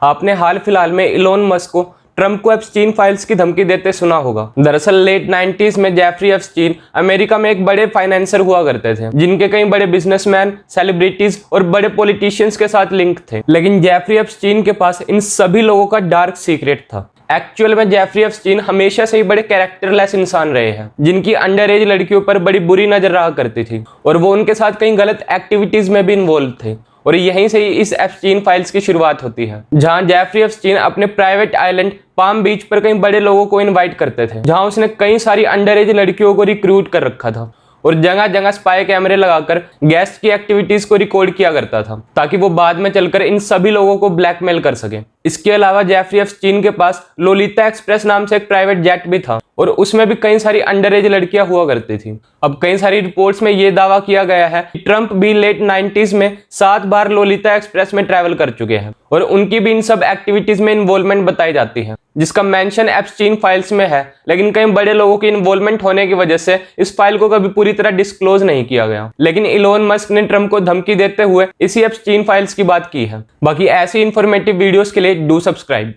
आपने हाल फिलहाल में इलोन मस्क को ट्रंप को एप्स्टीन फाइल्स की धमकी देते सुना होगा। दरअसल लेट 90s में जेफरी एप्स्टीन अमेरिका में एक बड़े फाइनेंसर हुआ करते थे, जिनके कई बड़े बिजनेसमैन, सेलिब्रिटीज और बड़े पॉलिटिशियंस के साथ लिंक थे। लेकिन जेफरी एप्स्टीन के पास इन सभी लोगों का डार्क सीक्रेट था। एक्चुअल में जेफरी एप्स्टीन हमेशा से ही बड़े कैरेक्टरलेस इंसान रहे हैं, जिनकी अंडर एज लड़कियों पर बड़ी बुरी नजर रहा करती थी और वो उनके साथ कई गलत एक्टिविटीज में भी इन्वॉल्व थे। और यहीं से ही इस एप्स्टीन फाइल्स की शुरुआत होती है, जहां जेफरी एप्स्टीन अपने प्राइवेट आइलैंड पाम बीच पर कई बड़े लोगों को इनवाइट करते थे, जहां उसने कई सारी अंडर एज लड़कियों को रिक्रूट कर रखा था और जगह जगह स्पाई कैमरे लगाकर गेस्ट की एक्टिविटीज को रिकॉर्ड किया करता था, ताकि वो बाद में चलकर इन सभी लोगों को ब्लैकमेल कर सके। इसके अलावा जेफरी एप्स्टीन के पास लोलिता एक्सप्रेस नाम से एक प्राइवेट जेट भी था और उसमें भी कई सारी अंडर एज लड़कियां हुआ करती थी। अब कई सारी रिपोर्ट्स में यह दावा किया गया है कि ट्रंप भी लेट 90s में 7 बार लोलिता एक्सप्रेस में ट्रैवल कर चुके हैं और उनकी भी इन सब एक्टिविटीज में इन्वॉल्वमेंट बताई जाती है, जिसका मेंशन एप्स्टीन फाइल्स में है। लेकिन कई बड़े लोगों की इन्वॉल्वमेंट होने की वजह से इस फाइल को कभी पूरी तरह डिस्क्लोज नहीं किया गया। लेकिन इलोन मस्क ने ट्रंप को धमकी देते हुए इसी एप्स्टीन फाइल्स की बात की है। बाकी ऐसी इंफॉर्मेटिव वीडियोस के लिए डू सब्सक्राइब।